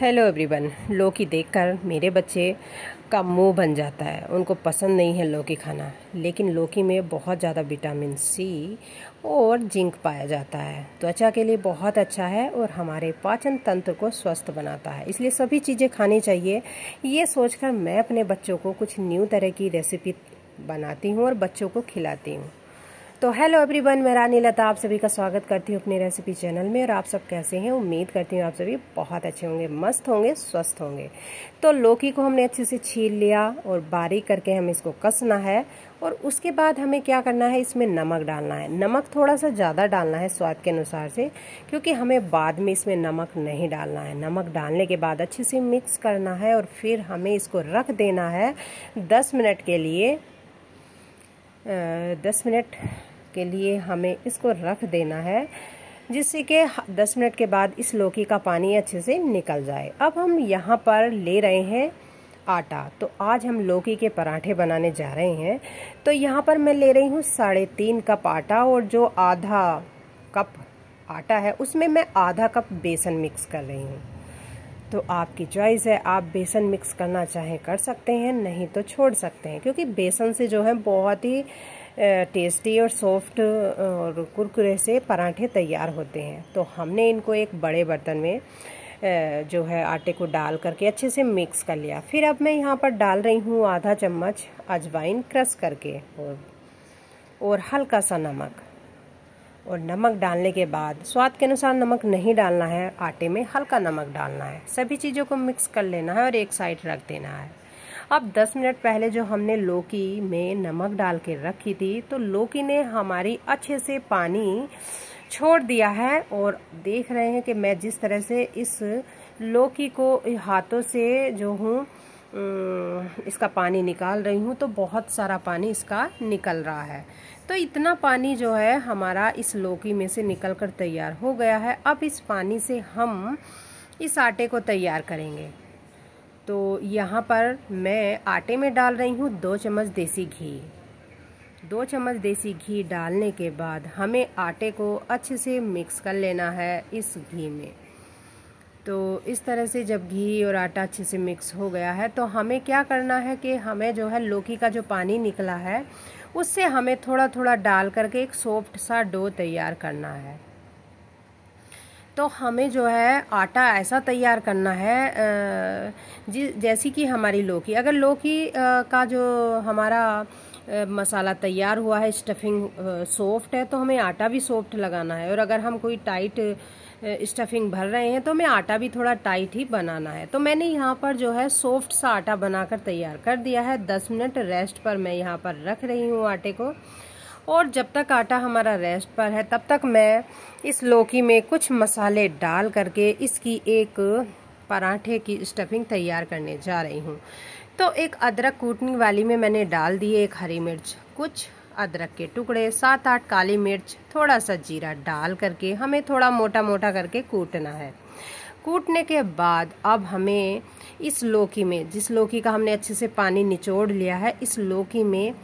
Hello everyone. लौकी देखकर मेरे बच्चे का मुंह बन जाता है। उनको पसंद नहीं है लौकी खाना, लेकिन लौकी में बहुत ज़्यादा विटामिन सी और जिंक पाया जाता है। त्वचा के लिए बहुत अच्छा है और हमारे पाचन तंत्र को स्वस्थ बनाता है, इसलिए सभी चीज़ें खानी चाहिए। ये सोचकर मैं अपने बच्चों को कुछ न्यू तरह की रेसिपी बनाती हूँ और बच्चों को खिलाती हूँ। तो हेलो एवरीवन, मैं रानी लता आप सभी का स्वागत करती हूँ अपने रेसिपी चैनल में। और आप सब कैसे हैं? उम्मीद करती हूँ आप सभी बहुत अच्छे होंगे, मस्त होंगे, स्वस्थ होंगे। तो लौकी को हमने अच्छे से छील लिया और बारीक करके हमें इसको कसना है। और उसके बाद हमें क्या करना है, इसमें नमक डालना है। नमक थोड़ा सा ज़्यादा डालना है स्वाद के अनुसार से, क्योंकि हमें बाद में इसमें नमक नहीं डालना है। नमक डालने के बाद अच्छे से मिक्स करना है और फिर हमें इसको रख देना है 10 मिनट के लिए। 10 मिनट के लिए हमें इसको रख देना है, जिससे कि 10 मिनट के बाद इस लौकी का पानी अच्छे से निकल जाए। अब हम यहाँ पर ले रहे हैं आटा। तो आज हम लौकी के पराठे बनाने जा रहे हैं। तो यहाँ पर मैं ले रही हूँ 3.5 कप आटा, और जो आधा कप आटा है उसमें मैं आधा कप बेसन मिक्स कर रही हूँ। तो आपकी चॉइस है, आप बेसन मिक्स करना चाहें कर सकते हैं, नहीं तो छोड़ सकते हैं, क्योंकि बेसन से जो है बहुत ही टेस्टी और सॉफ्ट और कुरकुरे से पराठे तैयार होते हैं। तो हमने इनको एक बड़े बर्तन में जो है आटे को डाल करके अच्छे से मिक्स कर लिया। फिर अब मैं यहाँ पर डाल रही हूँ आधा चम्मच अजवाइन क्रश करके, और हल्का सा नमक। और नमक डालने के बाद स्वाद के अनुसार नमक नहीं डालना है, आटे में हल्का नमक डालना है। सभी चीज़ों को मिक्स कर लेना है और एक साइड रख देना है। अब 10 मिनट पहले जो हमने लौकी में नमक डाल के रखी थी, तो लौकी ने हमारी अच्छे से पानी छोड़ दिया है। और देख रहे हैं कि मैं जिस तरह से इस लौकी को हाथों से जो हूँ इसका पानी निकाल रही हूँ, तो बहुत सारा पानी इसका निकल रहा है। तो इतना पानी जो है हमारा इस लौकी में से निकल कर तैयार हो गया है। अब इस पानी से हम इस आटे को तैयार करेंगे। तो यहाँ पर मैं आटे में डाल रही हूँ 2 चम्मच देसी घी। 2 चम्मच देसी घी डालने के बाद हमें आटे को अच्छे से मिक्स कर लेना है इस घी में। तो इस तरह से जब घी और आटा अच्छे से मिक्स हो गया है, तो हमें क्या करना है कि हमें जो है लौकी का जो पानी निकला है उससे हमें थोड़ा थोड़ा डाल करके एक सॉफ्ट सा डो तैयार करना है। तो हमें जो है आटा ऐसा तैयार करना है जैसी कि हमारी लौकी, अगर लौकी का जो हमारा मसाला तैयार हुआ है, स्टफिंग सॉफ्ट है, तो हमें आटा भी सॉफ्ट लगाना है। और अगर हम कोई टाइट स्टफिंग भर रहे हैं तो हमें आटा भी थोड़ा टाइट ही बनाना है। तो मैंने यहाँ पर जो है सॉफ्ट सा आटा बनाकर तैयार कर दिया है। 10 मिनट रेस्ट पर मैं यहाँ पर रख रही हूँ आटे को। और जब तक आटा हमारा रेस्ट पर है, तब तक मैं इस लौकी में कुछ मसाले डाल करके इसकी एक पराठे की स्टफिंग तैयार करने जा रही हूँ। तो एक अदरक कूटने वाली में मैंने डाल दिए, एक हरी मिर्च, कुछ अदरक के टुकड़े, 7-8 काली मिर्च, थोड़ा सा जीरा डाल करके हमें थोड़ा मोटा मोटा करके कूटना है। कूटने के बाद अब हमें इस लौकी में, जिस लौकी का हमने अच्छे से पानी निचोड़ लिया है, इस लौकी में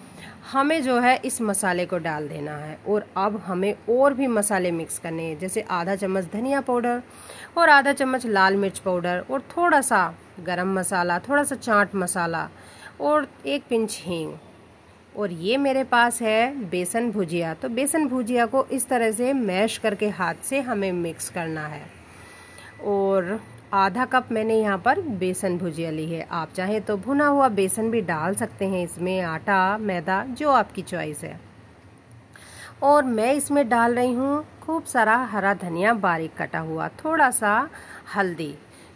हमें जो है इस मसाले को डाल देना है। और अब हमें और भी मसाले मिक्स करने हैं, जैसे आधा चम्मच धनिया पाउडर और आधा चम्मच लाल मिर्च पाउडर और थोड़ा सा गरम मसाला, थोड़ा सा चाट मसाला और एक पिंच हींग। और ये मेरे पास है बेसन भुजिया। तो बेसन भुजिया को इस तरह से मैश करके हाथ से हमें मिक्स करना है। और आधा कप मैंने यहाँ पर बेसन भुजिया ली है। आप चाहें तो भुना हुआ बेसन भी डाल सकते हैं इसमें, आटा, मैदा, जो आपकी चॉइस है। और मैं इसमें डाल रही हूँ खूब सारा हरा धनिया बारीक कटा हुआ, थोड़ा सा हल्दी।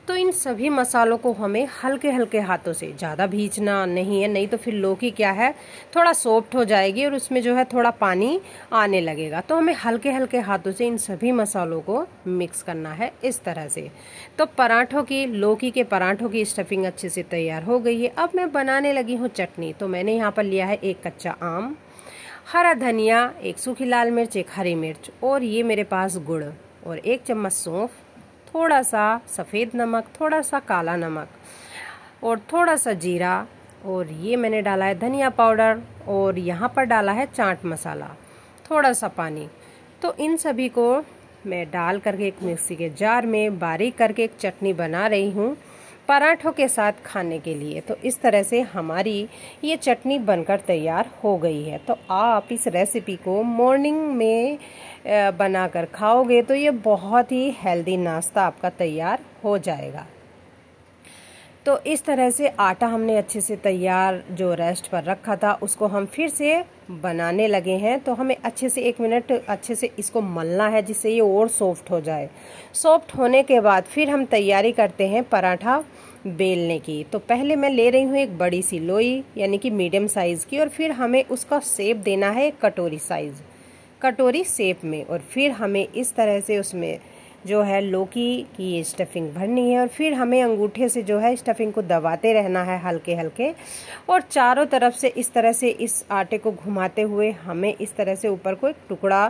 तो इन सभी मसालों को हमें हल्के हल्के हाथों से, ज़्यादा भींचना नहीं है, नहीं तो फिर लौकी क्या है थोड़ा सॉफ्ट हो जाएगी और उसमें जो है थोड़ा पानी आने लगेगा। तो हमें हल्के हल्के हाथों से इन सभी मसालों को मिक्स करना है इस तरह से। तो पराठों की, लौकी के पराठों की स्टफिंग अच्छे से तैयार हो गई है। अब मैं बनाने लगी हूँ चटनी। तो मैंने यहाँ पर लिया है एक कच्चा आम, हरा धनिया, एक सूखी लाल मिर्च, एक हरी मिर्च, और ये मेरे पास गुड़, और 1 चम्मच सौंफ, थोड़ा सा सफ़ेद नमक, थोड़ा सा काला नमक, और थोड़ा सा जीरा, और ये मैंने डाला है धनिया पाउडर, और यहाँ पर डाला है चाट मसाला, थोड़ा सा पानी। तो इन सभी को मैं डाल करके एक मिक्सी के जार में बारीक करके एक चटनी बना रही हूँ पराठों के साथ खाने के लिए। तो इस तरह से हमारी ये चटनी बनकर तैयार हो गई है। तो आप इस रेसिपी को मॉर्निंग में बनाकर खाओगे तो ये बहुत ही हेल्दी नाश्ता आपका तैयार हो जाएगा। तो इस तरह से आटा हमने अच्छे से तैयार जो रेस्ट पर रखा था उसको हम फिर से बनाने लगे हैं। तो हमें अच्छे से 1 मिनट अच्छे से इसको मलना है जिससे ये और सॉफ्ट हो जाए। सॉफ्ट होने के बाद फिर हम तैयारी करते हैं पराठा बेलने की। तो पहले मैं ले रही हूँ एक बड़ी सी लोई यानी कि मीडियम साइज़ की, और फिर हमें उसका शेप देना है कटोरी शेप में। और फिर हमें इस तरह से उसमें जो है लौकी की स्टफिंग भरनी है, और फिर हमें अंगूठे से जो है स्टफिंग को दबाते रहना है हल्के हल्के, और चारों तरफ से इस तरह से इस आटे को घुमाते हुए हमें इस तरह से ऊपर को एक टुकड़ा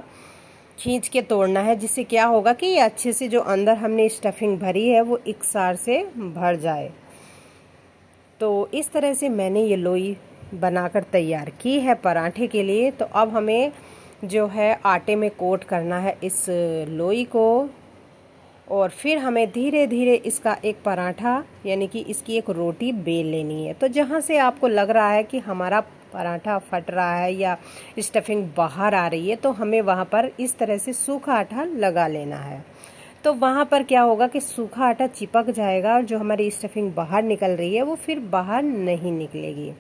खींच के तोड़ना है, जिससे क्या होगा कि ये अच्छे से जो अंदर हमने स्टफिंग भरी है वो एकसार से भर जाए। तो इस तरह से मैंने ये लोई बनाकर तैयार की है पराठे के लिए। तो अब हमें जो है आटे में कोट करना है इस लोई को, और फिर हमें धीरे धीरे इसका एक पराठा यानी कि इसकी एक रोटी बेल लेनी है। तो जहाँ से आपको लग रहा है कि हमारा पराठा फट रहा है या स्टफिंग बाहर आ रही है, तो हमें वहाँ पर इस तरह से सूखा आटा लगा लेना है। तो वहाँ पर क्या होगा कि सूखा आटा चिपक जाएगा और जो हमारी स्टफिंग बाहर निकल रही है वो फिर बाहर नहीं निकलेगी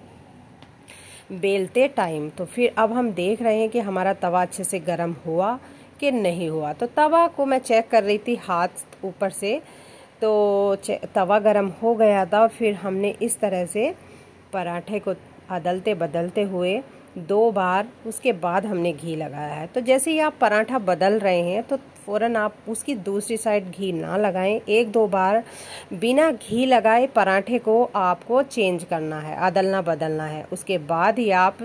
बेलते टाइम। तो फिर अब हम देख रहे हैं कि हमारा तवा अच्छे से गर्म हुआ कि नहीं हुआ। तो तवा को मैं चेक कर रही थी हाथ ऊपर से, तो तवा गर्म हो गया था। और फिर हमने इस तरह से पराठे को अदलते बदलते हुए 2 बार उसके बाद हमने घी लगाया है। तो जैसे ही आप पराठा बदल रहे हैं तो फ़ौरन आप उसकी दूसरी साइड घी ना लगाएं। 1-2 बार बिना घी लगाए पराठे को आपको चेंज करना है, अदलना बदलना है। उसके बाद ही आप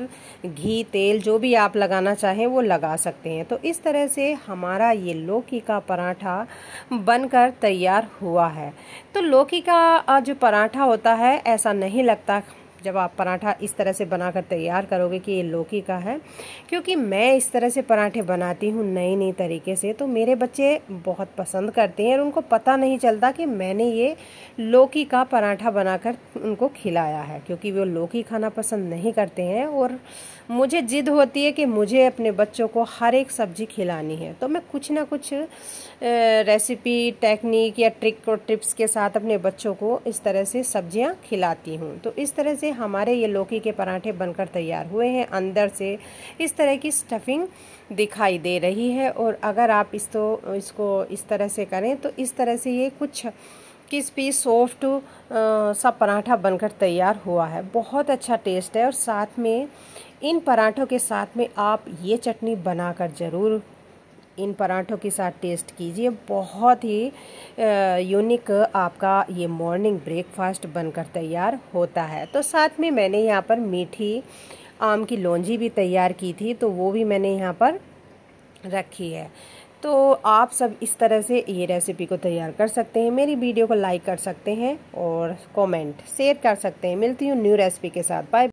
घी तेल जो भी आप लगाना चाहें वो लगा सकते हैं। तो इस तरह से हमारा ये लौकी का पराठा बनकर तैयार हुआ है। तो लौकी का जो पराठा होता है ऐसा नहीं लगता जब आप पराठा इस तरह से बनाकर तैयार करोगे कि ये लौकी का है, क्योंकि मैं इस तरह से पराठे बनाती हूँ नई तरीके से, तो मेरे बच्चे बहुत पसंद करते हैं और उनको पता नहीं चलता कि मैंने ये लौकी का पराठा बनाकर उनको खिलाया है, क्योंकि वो लौकी खाना पसंद नहीं करते हैं और मुझे जिद होती है कि मुझे अपने बच्चों को हर एक सब्जी खिलानी है। तो मैं कुछ ना कुछ रेसिपी टेक्निक या ट्रिक और टिप्स के साथ अपने बच्चों को इस तरह से सब्जियां खिलाती हूँ। तो इस तरह से हमारे ये लौकी के पराठे बनकर तैयार हुए हैं। अंदर से इस तरह की स्टफिंग दिखाई दे रही है, और अगर आप इसको इस तरह से करें तो इस तरह से ये कुछ क्रिस्पी सॉफ्ट सा पराठा बनकर तैयार हुआ है। बहुत अच्छा टेस्ट है, और साथ में इन पराठों के साथ में आप ये चटनी बनाकर ज़रूर इन पराठों के साथ टेस्ट कीजिए। बहुत ही यूनिक आपका ये मॉर्निंग ब्रेकफास्ट बनकर तैयार होता है। तो साथ में मैंने यहाँ पर मीठी आम की लौंजी भी तैयार की थी, तो वो भी मैंने यहाँ पर रखी है। तो आप सब इस तरह से ये रेसिपी को तैयार कर सकते हैं। मेरी वीडियो को लाइक कर सकते हैं और कमेंट शेयर कर सकते हैं। मिलती हूँ न्यू रेसिपी के साथ। बाय।